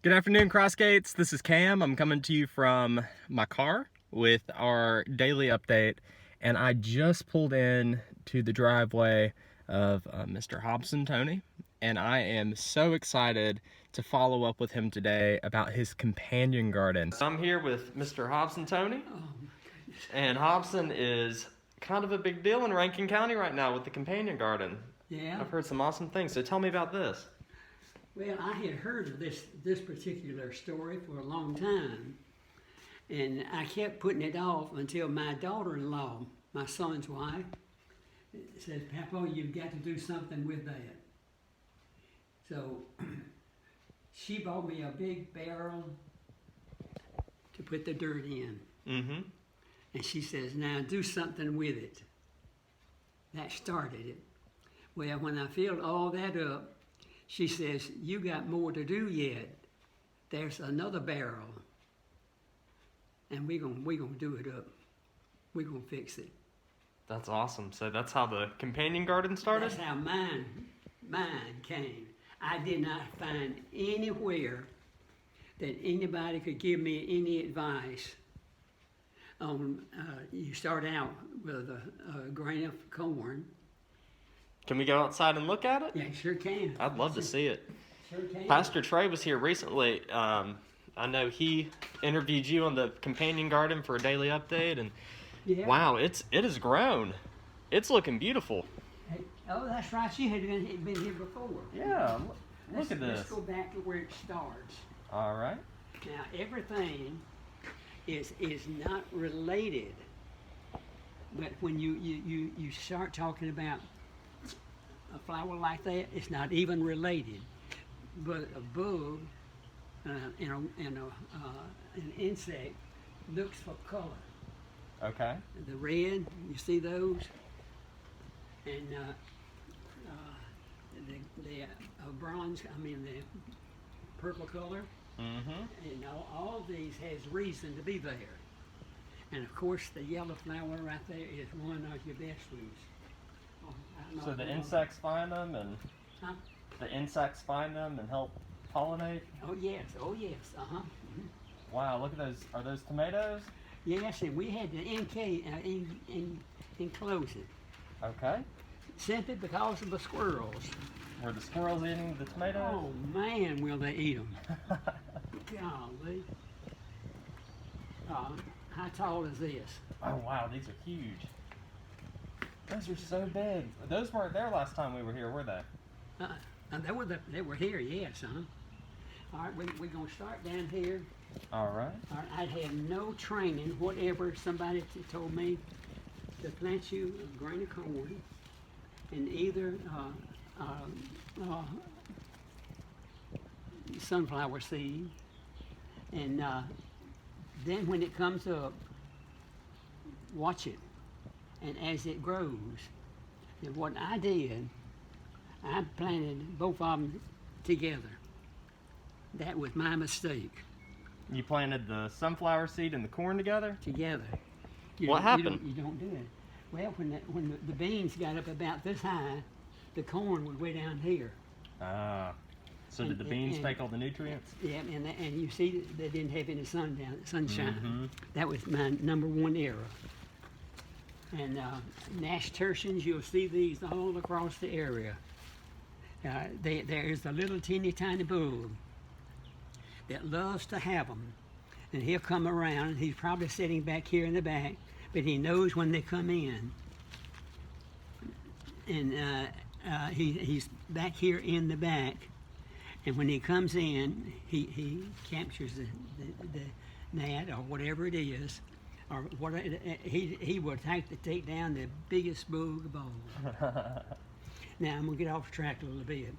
Good afternoon, Crossgates. This is Cam. I'm coming to you from my car with our daily update, and I just pulled in to the driveway of Mr. Hobson, Toney, and I am so excited to follow up with him today about his companion garden. So I'm here with Mr. Hobson, Toney, and Hobson is kind of a big deal in Rankin County right now with the companion garden. Yeah. I've heard some awesome things, so tell me about this. Well, I had heard of this particular story for a long time, and I kept putting it off until my daughter-in-law, my son's wife, says, "Papa, you've got to do something with that." So she bought me a big barrel to put the dirt in. Mm-hmm. And she says, "Now do something with it." That started it. Well, when I filled all that up, she says, "You got more to do yet. There's another barrel, and we're gonna do it up. We're gonna fix it." That's awesome. So that's how the companion garden started? That's how mine came. I did not find anywhere that anybody could give me any advice on. You start out with a grain of corn. Can we go outside and look at it? Yeah, sure can. I'd love to see it. Sure can. Pastor Trey was here recently. I know he interviewed you on the companion garden for a daily update, and Yeah. wow, it has grown. It's looking beautiful. Hey, oh, that's right. She had been here before. Yeah, look at this. Let's go back to where it starts. All right. Now, everything is not related, but when you start talking about a flower like that, it's not even related. But a bug and an insect looks for color. Okay. The red, you see those, and the bronze. I mean the purple color. Mm-hmm. And all these has reason to be there. And of course, the yellow flower right there is one of your best ones. So the insects find them, and Huh? the insects find them and help pollinate. Oh yes, uh-huh. Wow, look at those. Are those tomatoes? Yes, and we had to enclose it, Okay. simply because of the squirrels. Were the squirrels eating the tomatoes? Oh man, will they eat them. Golly. How tall is this? Oh wow, these are huge. Those are so big. Those weren't there last time we were here, were they? They were here, yes, huh? All right, we're going to start down here. All right. All right, I had no training, whatever. Somebody told me to plant you a grain of corn and either sunflower seed, and then when it comes up, watch it. And as it grows, and what I did, I planted both of them together. That was my mistake. You planted the sunflower seed and the corn together? Together. What happened? You don't do it. Well, when the beans got up about this high, the corn was way down here. Ah. So did the beans take all the nutrients? Yeah, and you see they didn't have any sunshine. Mm-hmm. That was my number one error. And nasturtiums, you'll see these all across the area. There is a little teeny tiny bug that loves to have them. And he'll come around, and he's probably sitting back here in the back, but he knows when they come in. And he's back here in the back, and when he comes in, he captures the gnat or whatever it is, or what he will take down the biggest bug of all. Now I'm gonna get off track a little bit.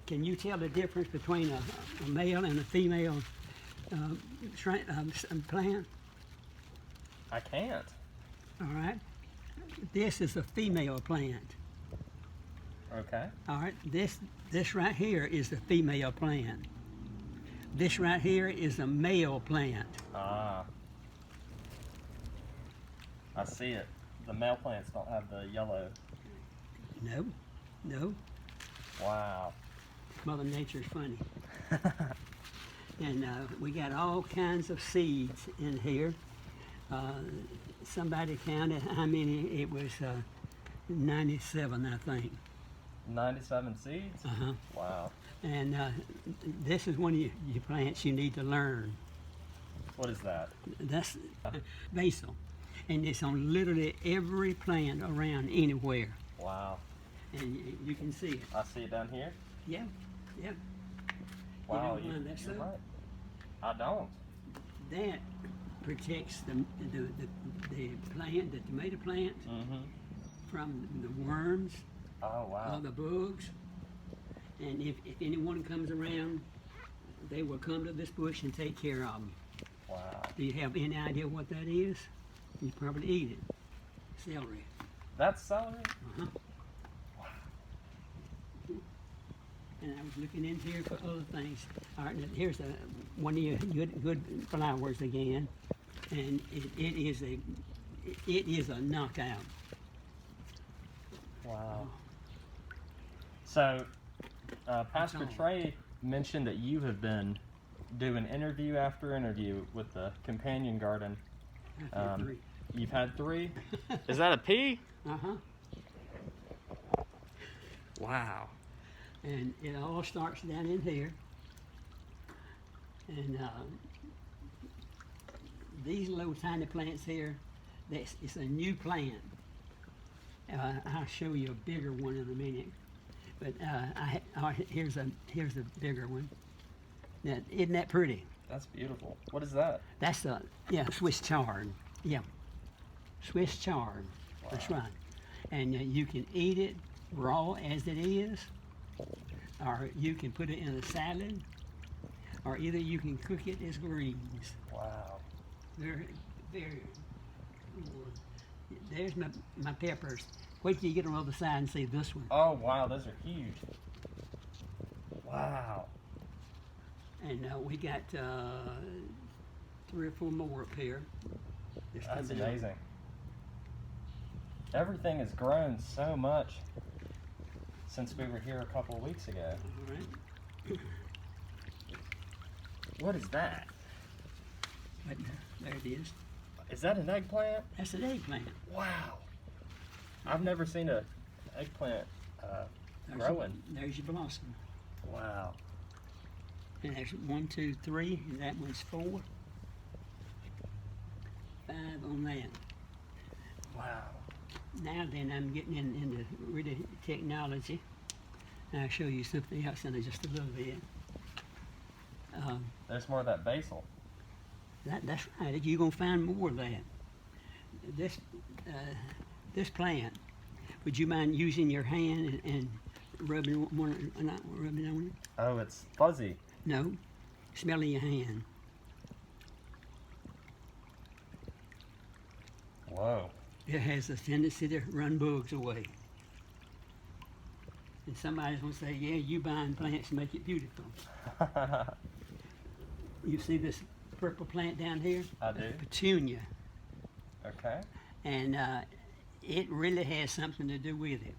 Can you tell the difference between a male and a female plant? I can't. All right. This is a female plant. Okay. All right. This right here is the female plant. This right here is a male plant. Ah. I see it. The male plants don't have the yellow. No. Wow. Mother Nature's funny. And we got all kinds of seeds in here. Somebody counted how many. It was 97, I think. 97 seeds? Uh-huh. Wow. And this is one of your plants you need to learn. What is that? That's basil. And it's on literally every plant around anywhere. Wow. And you can see it. I see it down here. Yeah, yeah. Wow, You don't mind that you're stuff? right. I don't. That protects the plant, the tomato plant, Mm-hmm. from the worms, Oh, wow. the bugs. And if anyone comes around, they will come to this bush and take care of them. Wow. Do you have any idea what that is? You probably eat it. Celery. That's celery? Uh-huh. And I was looking in here for other things. All right, now here's one of your good flowers again, and it is a knockout. Wow. So, Pastor all. Trey mentioned that you have been doing interview after interview with the companion garden. I've had 3. You've had 3? Is that a pea? Uh-huh. Wow. And it all starts down in here. And these little tiny plants here, it's a new plant. I'll show you a bigger one in a minute. But here's a bigger one. Now, isn't that pretty? That's beautiful. What is that? That's Swiss chard. Yeah, Swiss chard. Wow. That's right. And you can eat it raw as it is, or you can put it in a salad, or either you can cook it as greens. Wow. Very, very. There's my peppers. Wait till you get on the other side and see this one. Oh, wow. Those are huge. Wow. And we got 3 or 4 more up here. Just That's coming up. amazing. Everything has grown so much since we were here a couple of weeks ago. All right. What is that? But there it is. Is that an eggplant? That's an eggplant. Wow. I've never seen a eggplant growing. There's your blossom. Wow. And there's 1, 2, 3, and that one's 4. 5 on that. Wow. Now then, I'm getting into really technology. I'll show you something else in just a little bit. There's more of that basil. That's right. You're gonna find more of that. This plant. Would you mind using your hand and rubbing not rubbing on it? Oh, it's fuzzy. No, smelling your hand. Whoa. It has a tendency to run bugs away. And somebody's gonna say, yeah, you buying plants to make it beautiful. You see this purple plant down here? I do. That's petunia. Okay. And it really has something to do with it.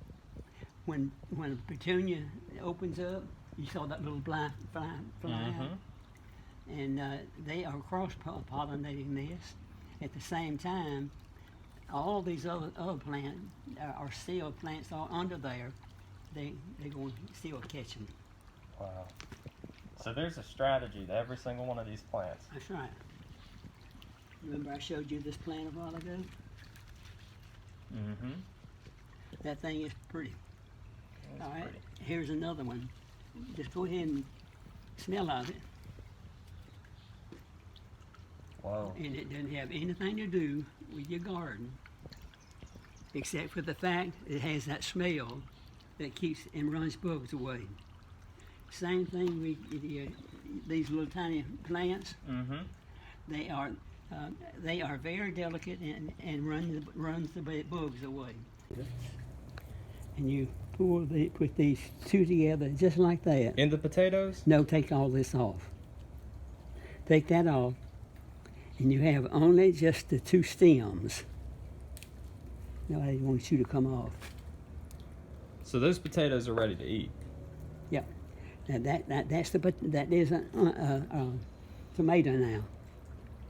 When a petunia opens up, you saw that little fly out, and they are cross-pollinating this. At the same time, all these other plants are still plants all under there. They're going to still catch them. Wow. So there's a strategy to every single one of these plants. That's right. Remember I showed you this plant a while ago? Mm-hmm. That thing is pretty. That's All right, pretty. here's another one. Just go ahead and smell of it. Whoa. And it doesn't have anything to do with your garden, except for the fact it has that smell that keeps and runs bugs away. Same thing with these little tiny plants. Mm-hmm. They are very delicate and runs the bugs away. And you put these 2 together just like that. In the potatoes? No, take all this off. Take that off, and you have only just the 2 stems. Nobody wants you to come off. So those potatoes are ready to eat. Yeah. That is a tomato now.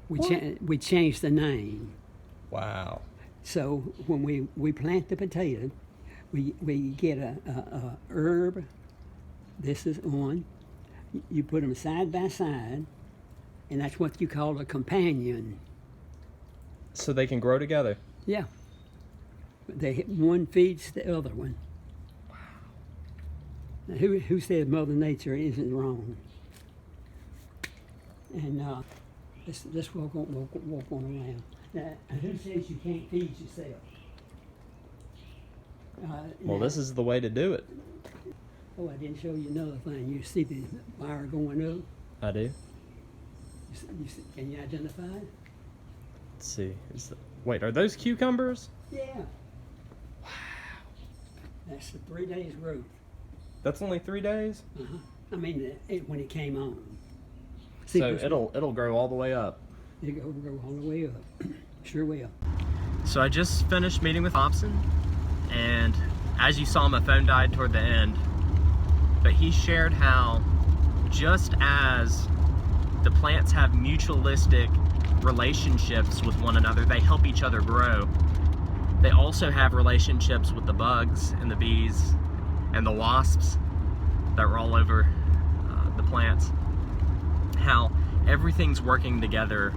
We changed the name. Wow. So when we plant the potato, we get a herb. This is one. You put them side by side, and that's what you call a companion. So they can grow together. Yeah. One feeds the other one. Wow. Now, who says Mother Nature isn't wrong? And let's walk on around. Now, who says you can't feed yourself? Well, this is the way to do it. Oh, I didn't show you another thing. You see the fire going up? I do. Can you identify it? Let's see. Wait, are those cucumbers? Yeah. Wow. That's the 3 days growth. That's only 3 days? Uh-huh. I mean, when it came on. See, so it'll grow all the way up. It'll grow all the way up. Sure will. So I just finished meeting with Hobson, and as you saw, my phone died toward the end. But he shared how just as the plants have mutualistic relationships with one another, they help each other grow. They also have relationships with the bugs and the bees and the wasps that were all over the plants. How everything's working together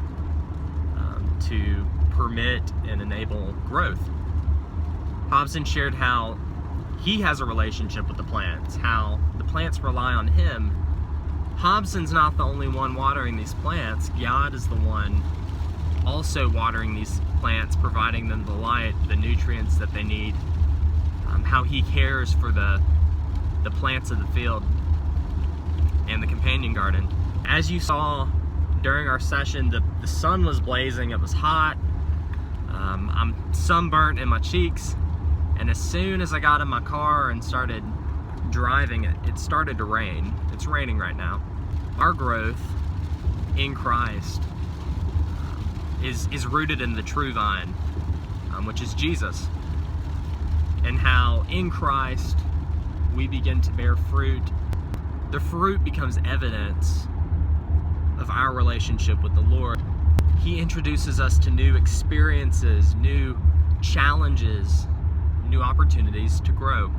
to permit and enable growth. Hobson shared how he has a relationship with the plants, how the plants rely on him. Hobson's not the only one watering these plants. God is the one also watering these plants, providing them the light, the nutrients that they need, how he cares for the plants of the field and the companion garden. As you saw during our session, the sun was blazing, it was hot. I'm sunburnt in my cheeks, and as soon as I got in my car and started driving, it started to rain. It's raining right now. Our growth in Christ is rooted in the true vine, which is Jesus, and how in Christ we begin to bear fruit. The fruit becomes evidence of our relationship with the Lord. He introduces us to new experiences, new challenges, new opportunities to grow.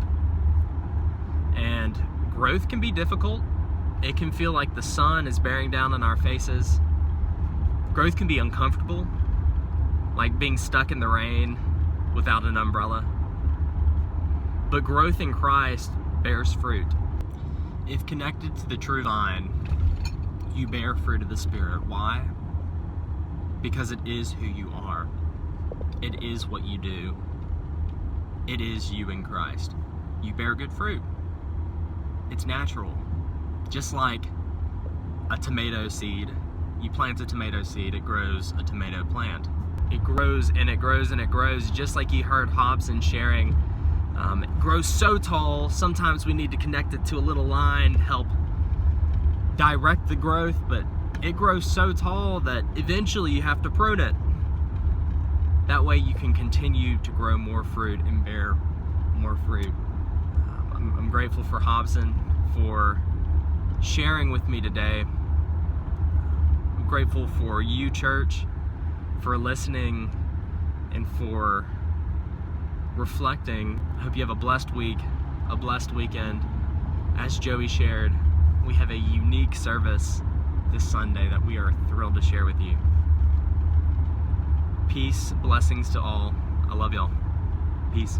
And growth can be difficult. It can feel like the sun is bearing down on our faces. Growth can be uncomfortable, like being stuck in the rain without an umbrella. But growth in Christ bears fruit. If connected to the true vine, you bear fruit of the Spirit. Why? Because it is who you are. It is what you do. It is you in Christ. You bear good fruit. It's natural. Just like a tomato seed. You plant a tomato seed, it grows a tomato plant. It grows and it grows and it grows, just like you heard Hobson sharing. It grows so tall, sometimes we need to connect it to a little line to help direct the growth, but it grows so tall that eventually you have to prune it. That way you can continue to grow more fruit and bear more fruit. I'm grateful for Hobson for sharing with me today. I'm grateful for you, church, for listening and for reflecting. I hope you have a blessed week, a blessed weekend. As Joey shared, we have a unique service this Sunday that we are thrilled to share with you. Peace, blessings to all. I love y'all. Peace.